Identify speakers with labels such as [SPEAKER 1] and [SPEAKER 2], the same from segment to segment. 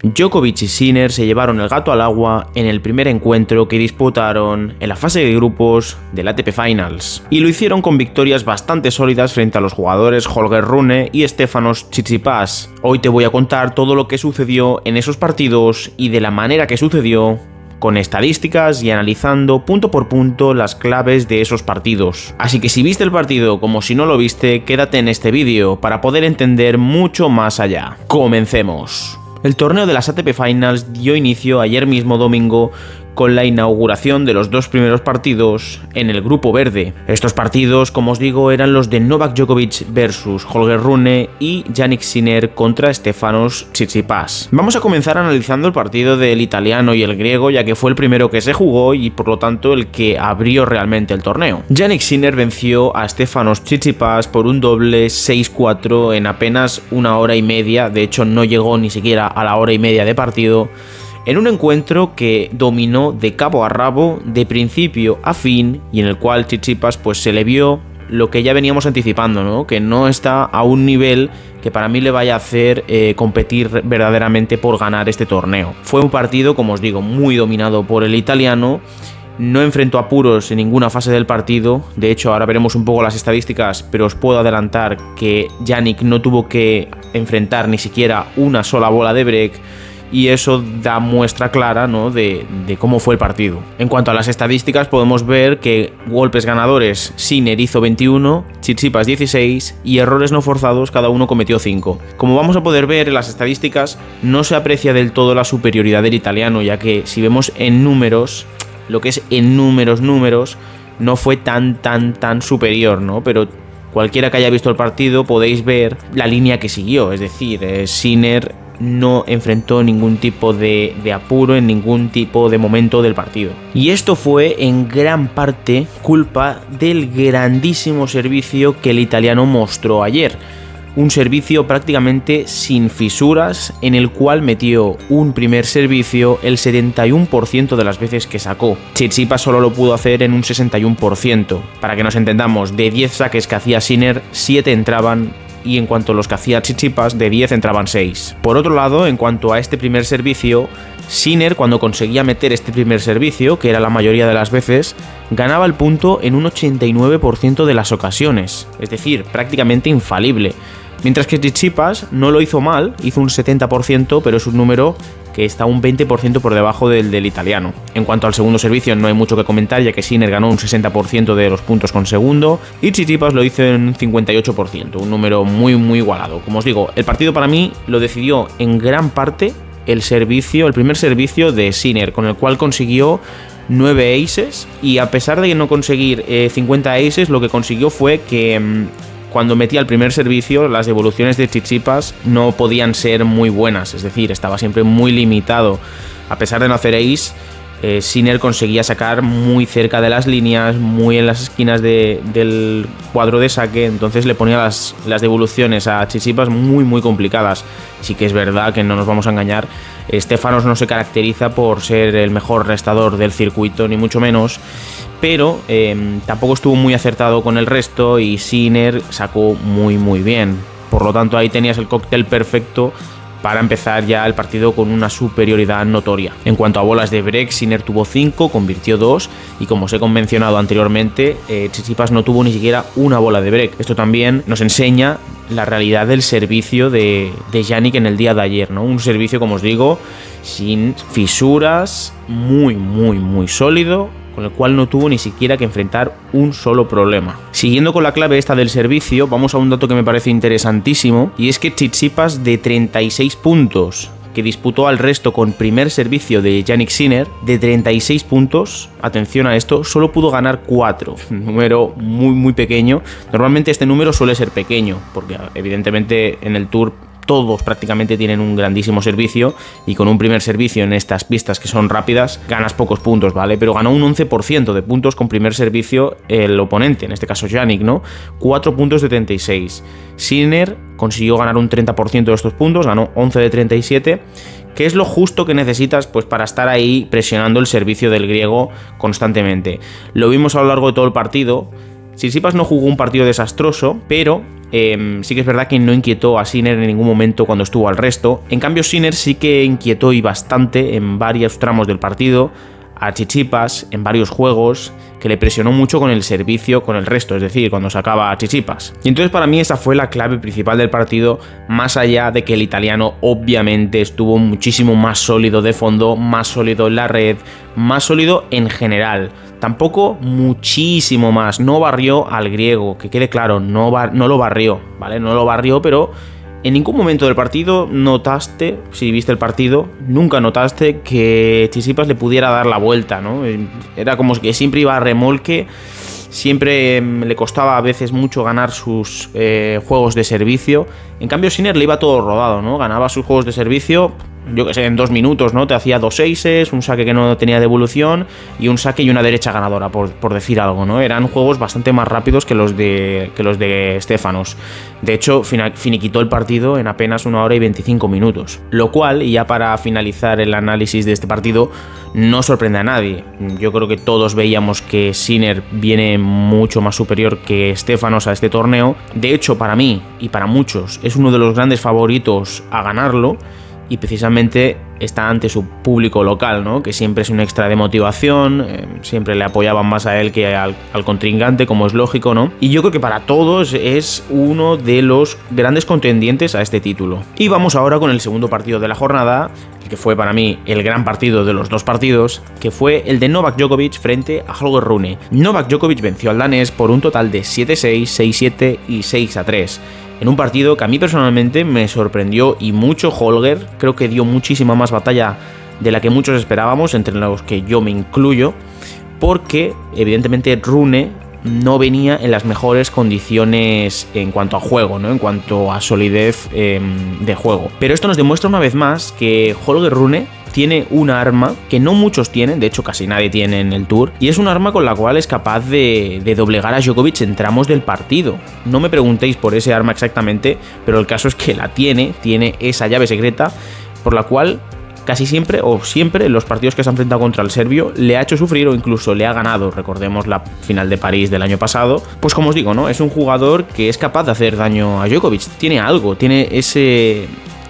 [SPEAKER 1] Djokovic y Sinner se llevaron el gato al agua en el primer encuentro que disputaron en la fase de grupos del ATP Finals, y lo hicieron con victorias bastante sólidas frente a los jugadores Holger Rune y Stefanos Tsitsipas. Hoy te voy a contar todo lo que sucedió en esos partidos y de la manera que sucedió, con estadísticas y analizando punto por punto las claves de esos partidos. Así que si viste el partido como si no lo viste, quédate en este vídeo para poder entender mucho más allá. ¡Comencemos! El torneo de las ATP Finals dio inicio ayer mismo domingo con la inauguración de los dos primeros partidos en el grupo verde. Estos partidos, como os digo, eran los de Novak Djokovic versus Holger Rune y Jannik Sinner contra Stefanos Tsitsipas. Vamos a comenzar analizando el partido del italiano y el griego, ya que fue el primero que se jugó y por lo tanto el que abrió realmente el torneo. Jannik Sinner venció a Stefanos Tsitsipas por un doble 6-4 en apenas una hora y media, de hecho no llegó ni siquiera a la hora y media de partido, en un encuentro que dominó de cabo a rabo, de principio a fin, y en el cual Tsitsipas pues se le vio lo que ya veníamos anticipando, ¿no? Que no está a un nivel que para mí le vaya a hacer competir verdaderamente por ganar este torneo. Fue un partido, como os digo, muy dominado por el italiano. No enfrentó apuros en ninguna fase del partido. De hecho, ahora veremos un poco las estadísticas, pero os puedo adelantar que Jannik no tuvo que enfrentar ni siquiera una sola bola de break. Y eso da muestra clara, ¿no?, de cómo fue el partido. En cuanto a las estadísticas, podemos ver que golpes ganadores, Sinner hizo 21, Tsitsipas 16 y errores no forzados, cada uno cometió 5. Como vamos a poder ver en las estadísticas, no se aprecia del todo la superioridad del italiano, ya que si vemos en números, lo que es en números, no fue tan superior, ¿no? Pero cualquiera que haya visto el partido podéis ver la línea que siguió, es decir, Sinner no enfrentó ningún tipo de apuro en ningún tipo de momento del partido. Y esto fue en gran parte culpa del grandísimo servicio que el italiano mostró ayer. Un servicio prácticamente sin fisuras, en el cual metió un primer servicio el 71% de las veces que sacó. Tsitsipas solo lo pudo hacer en un 61%. Para que nos entendamos, de 10 saques que hacía Sinner, 7 entraban, y en cuanto a los que hacía Tsitsipas, de 10 entraban 6. Por otro lado, en cuanto a este primer servicio, Sinner, cuando conseguía meter este primer servicio, que era la mayoría de las veces, ganaba el punto en un 89% de las ocasiones, es decir, prácticamente infalible. Mientras que Tsitsipas no lo hizo mal, hizo un 70%, pero es un número que está un 20% por debajo del italiano. En cuanto al segundo servicio no hay mucho que comentar, ya que Sinner ganó un 60% de los puntos con segundo y Tsitsipas lo hizo en un 58%, un número muy igualado. Como os digo, el partido para mí lo decidió en gran parte el primer servicio de Sinner, con el cual consiguió 9 aces, y a pesar de no conseguir 50 aces, lo que consiguió fue que cuando metía el primer servicio, las devoluciones de Tsitsipas no podían ser muy buenas, es decir, estaba siempre muy limitado. A pesar de no hacer ace, Sinner conseguía sacar muy cerca de las líneas, muy en las esquinas del cuadro de saque, entonces le ponía las devoluciones a Tsitsipas muy complicadas. Sí que es verdad que no nos vamos a engañar, Stefanos no se caracteriza por ser el mejor restador del circuito, ni mucho menos, pero tampoco estuvo muy acertado con el resto y Sinner sacó muy bien. Por lo tanto, ahí tenías el cóctel perfecto para empezar ya el partido con una superioridad notoria. En cuanto a bolas de break, Sinner tuvo 5, convirtió 2 y, como os he mencionado anteriormente, Tsitsipas no tuvo ni siquiera una bola de break. Esto también nos enseña la realidad del servicio de Jannik en el día de ayer, ¿no? Un servicio, como os digo, sin fisuras, muy sólido, con el cual no tuvo ni siquiera que enfrentar un solo problema. Siguiendo con la clave esta del servicio, vamos a un dato que me parece interesantísimo, y es que Tsitsipas, de 36 puntos que disputó al resto con primer servicio de Jannik Sinner, de 36 puntos, atención a esto, solo pudo ganar 4, un número muy pequeño. Normalmente este número suele ser pequeño, porque evidentemente en el Tour todos prácticamente tienen un grandísimo servicio, y con un primer servicio en estas pistas que son rápidas ganas pocos puntos, ¿vale? Pero ganó un 11% de puntos con primer servicio el oponente, en este caso Jannik, ¿no? 4 puntos de 36. Sinner consiguió ganar un 30% de estos puntos, ganó 11 de 37, que es lo justo que necesitas pues para estar ahí presionando el servicio del griego constantemente. Lo vimos a lo largo de todo el partido. Tsitsipas no jugó un partido desastroso, pero sí que es verdad que no inquietó a Sinner en ningún momento cuando estuvo al resto. En cambio, Sinner sí que inquietó y bastante en varios tramos del partido a Tsitsipas en varios juegos, que le presionó mucho con el servicio con el resto, es decir, cuando sacaba a Tsitsipas. Y entonces para mí esa fue la clave principal del partido, más allá de que el italiano obviamente estuvo muchísimo más sólido de fondo, más sólido en la red, más sólido en general. Tampoco muchísimo más, no barrió al griego, que quede claro, no lo barrió, ¿vale? No lo barrió, pero en ningún momento del partido notaste, si viste el partido, nunca notaste que Tsitsipas le pudiera dar la vuelta, ¿no? Era como que siempre iba a remolque, siempre le costaba a veces mucho ganar sus juegos de servicio. En cambio, Sinner le iba todo rodado, ¿no? Ganaba sus juegos de servicio, yo que sé, en 2 minutos, ¿no? Te hacía 2 seises, un saque que no tenía devolución y un saque y una derecha ganadora, por decir algo, ¿no? Eran juegos bastante más rápidos que los de Stefanos. De hecho, finiquitó el partido en apenas 1 hora y 25 minutos. Lo cual, y ya para finalizar el análisis de este partido, no sorprende a nadie. Yo creo que todos veíamos que Sinner viene mucho más superior que Stefanos a este torneo. De hecho, para mí y para muchos, es uno de los grandes favoritos a ganarlo. Y precisamente está ante su público local, ¿no? Que siempre es un extra de motivación, siempre le apoyaban más a él que al contrincante, como es lógico, ¿no? Y yo creo que para todos es uno de los grandes contendientes a este título. Y vamos ahora con el segundo partido de la jornada, que fue para mí el gran partido de los 2 partidos, que fue el de Novak Djokovic frente a Holger Rune. Novak Djokovic venció al danés por un total de 7-6, 6-7 y 6-3. En un partido que a mí personalmente me sorprendió y mucho. Holger creo que dio muchísima más batalla de la que muchos esperábamos, entre los que yo me incluyo, porque evidentemente Rune no venía en las mejores condiciones en cuanto a juego, ¿no? En cuanto a solidez de juego. Pero esto nos demuestra una vez más que Holger Rune tiene un arma que no muchos tienen, de hecho casi nadie tiene en el Tour, y es un arma con la cual es capaz de doblegar a Djokovic en tramos del partido. No me preguntéis por ese arma exactamente, pero el caso es que la tiene esa llave secreta por la cual casi siempre o siempre en los partidos que se ha enfrentado contra el serbio le ha hecho sufrir o incluso le ha ganado. Recordemos la final de París del año pasado. Pues como os digo, ¿no? Es un jugador que es capaz de hacer daño a Djokovic. Tiene algo, tiene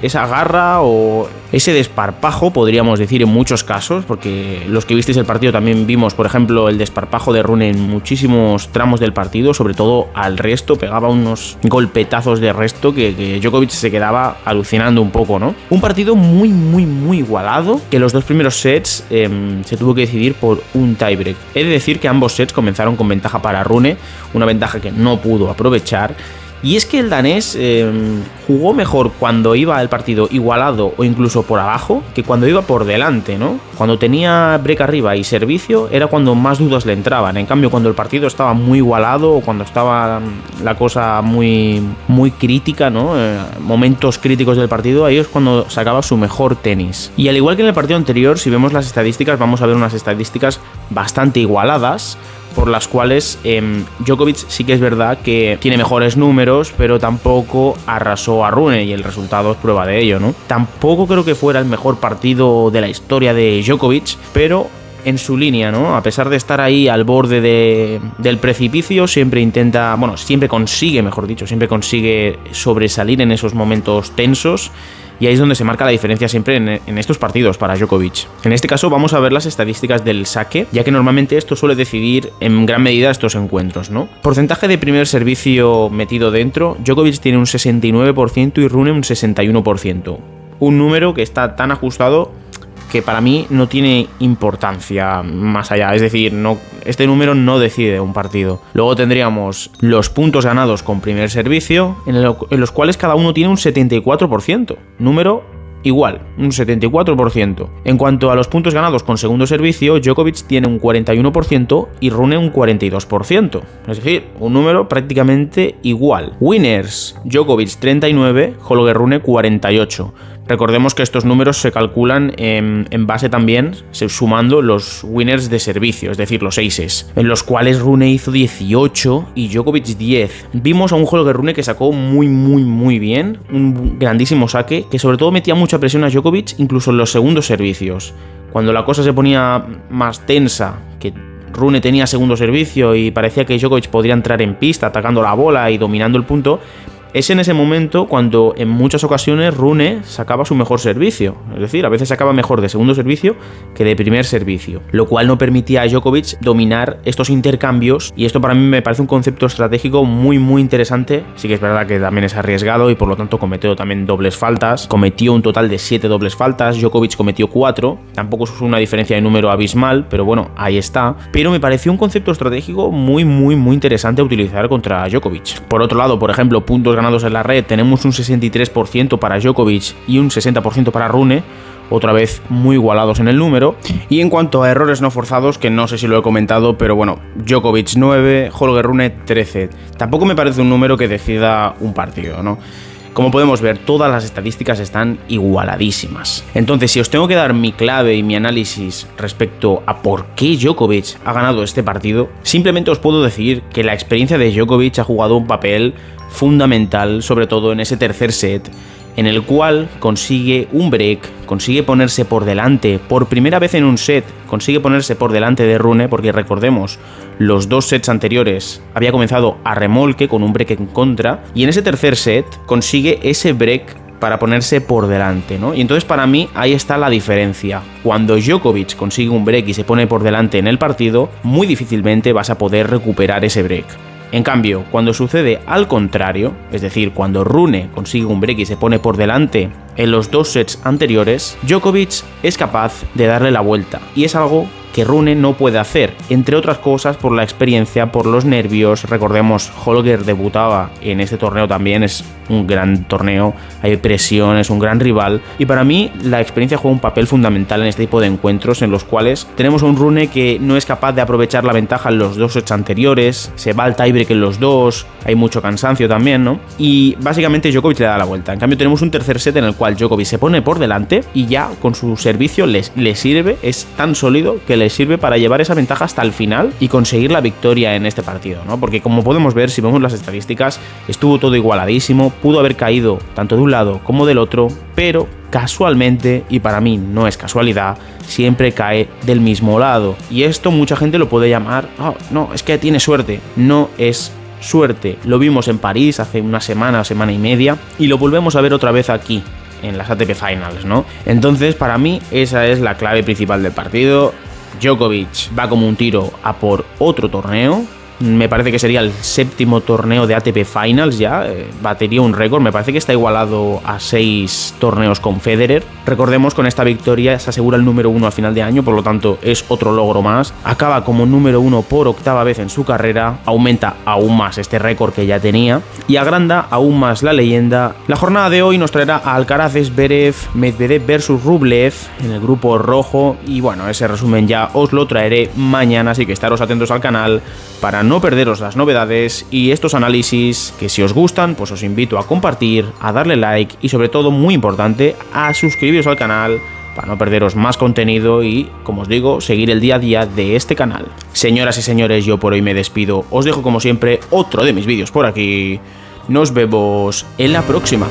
[SPEAKER 1] esa garra o ese desparpajo, podríamos decir en muchos casos, porque los que visteis el partido también vimos, por ejemplo, el desparpajo de Rune en muchísimos tramos del partido, sobre todo al resto, pegaba unos golpetazos de resto que Djokovic se quedaba alucinando un poco, ¿no? Un partido muy, muy, muy igualado, que los 2 primeros sets se tuvo que decidir por un tiebreak. He de decir que ambos sets comenzaron con ventaja para Rune, una ventaja que no pudo aprovechar. Y es que el danés jugó mejor cuando iba el partido igualado o incluso por abajo que cuando iba por delante, ¿no? Cuando tenía break arriba y servicio era cuando más dudas le entraban. En cambio, cuando el partido estaba muy igualado o cuando estaba la cosa muy, muy crítica, ¿no? Momentos críticos del partido, ahí es cuando sacaba su mejor tenis. Y al igual que en el partido anterior, si vemos las estadísticas, vamos a ver unas estadísticas bastante igualadas, por las cuales Djokovic sí que es verdad que tiene mejores números, pero tampoco arrasó a Rune y el resultado es prueba de ello, ¿no? Tampoco creo que fuera el mejor partido de la historia de Djokovic, pero en su línea, ¿no? A pesar de estar ahí al borde del precipicio, siempre consigue sobresalir en esos momentos tensos. Y ahí es donde se marca la diferencia siempre en estos partidos para Djokovic. En este caso vamos a ver las estadísticas del saque, ya que normalmente esto suele decidir en gran medida estos encuentros, ¿no? Porcentaje de primer servicio metido dentro, Djokovic tiene un 69% y Rune un 61%. Un número que está tan ajustado que para mí no tiene importancia más allá, es decir, este número no decide un partido. Luego tendríamos los puntos ganados con primer servicio, en los cuales cada uno tiene un 74%, número igual, un 74%. En cuanto a los puntos ganados con segundo servicio, Djokovic tiene un 41% y Rune un 42%, es decir, un número prácticamente igual. Winners, Djokovic 39, Holger Rune 48. Recordemos que estos números se calculan en base también, sumando los winners de servicio, es decir, los aces, en los cuales Rune hizo 18 y Djokovic 10. Vimos a un Holger Rune que sacó muy, muy, muy bien, un grandísimo saque, que sobre todo metía mucha presión a Djokovic, incluso en los segundos servicios. Cuando la cosa se ponía más tensa, que Rune tenía segundo servicio y parecía que Djokovic podría entrar en pista atacando la bola y dominando el punto, es en ese momento cuando en muchas ocasiones Rune sacaba su mejor servicio. Es decir, a veces sacaba mejor de segundo servicio que de primer servicio, lo cual no permitía a Djokovic dominar estos intercambios, y esto para mí me parece un concepto estratégico muy interesante. Sí que es verdad que también es arriesgado y por lo tanto cometió también dobles faltas, cometió un total de 7 dobles faltas, Djokovic cometió 4, tampoco es una diferencia de número abismal, pero bueno, ahí está. Pero me pareció un concepto estratégico muy interesante a utilizar contra Djokovic. Por otro lado, por ejemplo, puntos ganados en la red, tenemos un 63% para Djokovic y un 60% para Rune, otra vez muy igualados en el número. Y en cuanto a errores no forzados, que no sé si lo he comentado, pero bueno, Djokovic 9, Holger Rune 13. Tampoco me parece un número que decida un partido, ¿no? Como podemos ver, todas las estadísticas están igualadísimas. Entonces, si os tengo que dar mi clave y mi análisis respecto a por qué Djokovic ha ganado este partido, simplemente os puedo decir que la experiencia de Djokovic ha jugado un papel fundamental, sobre todo en ese tercer set, en el cual consigue un break, consigue ponerse por delante, por primera vez en un set, consigue ponerse por delante de Rune, porque recordemos, los 2 sets anteriores había comenzado a remolque con un break en contra, y en ese tercer set consigue ese break para ponerse por delante, ¿no? Y entonces para mí ahí está la diferencia. Cuando Djokovic consigue un break y se pone por delante en el partido, muy difícilmente vas a poder recuperar ese break. En cambio, cuando sucede al contrario, es decir, cuando Rune consigue un break y se pone por delante en los 2 sets anteriores, Djokovic es capaz de darle la vuelta, y es algo que Rune no puede hacer, entre otras cosas por la experiencia, por los nervios. Recordemos, Holger debutaba en este torneo también, es un gran torneo, hay presión, es un gran rival, y para mí la experiencia juega un papel fundamental en este tipo de encuentros en los cuales tenemos a un Rune que no es capaz de aprovechar la ventaja en los 2 sets anteriores, se va al tiebreak en los 2, hay mucho cansancio también, ¿no? Y básicamente Djokovic le da la vuelta. En cambio tenemos un tercer set en el cual Djokovic se pone por delante y ya con su servicio le sirve, es tan sólido que le sirve para llevar esa ventaja hasta el final y conseguir la victoria en este partido, ¿no? Porque como podemos ver, si vemos las estadísticas, estuvo todo igualadísimo, pudo haber caído tanto de un lado como del otro, pero casualmente, y para mí no es casualidad, siempre cae del mismo lado. Y esto mucha gente lo puede llamar, oh, no, es que tiene suerte. No es suerte. Lo vimos en París hace una semana y media, y lo volvemos a ver otra vez aquí en las ATP Finals, ¿no? Entonces, para mí, esa es la clave principal del partido. Djokovic va como un tiro a por otro torneo. Me parece que sería el 7º torneo de ATP Finals ya, batería un récord, me parece que está igualado a 6 torneos con Federer. Recordemos, con esta victoria se asegura el número 1 a final de año, por lo tanto es otro logro más. Acaba como número 1 por 8ª vez en su carrera, aumenta aún más este récord que ya tenía y agranda aún más la leyenda. La jornada de hoy nos traerá a Alcaraz, Zverev, Medvedev versus Rublev en el grupo rojo, y bueno, ese resumen ya os lo traeré mañana, así que estaros atentos al canal para no perderos las novedades y estos análisis, que si os gustan pues os invito a compartir, a darle like y sobre todo, muy importante, a suscribiros al canal para no perderos más contenido y, como os digo, seguir el día a día de este canal. Señoras y señores, yo por hoy me despido, os dejo como siempre otro de mis vídeos por aquí, nos vemos en la próxima.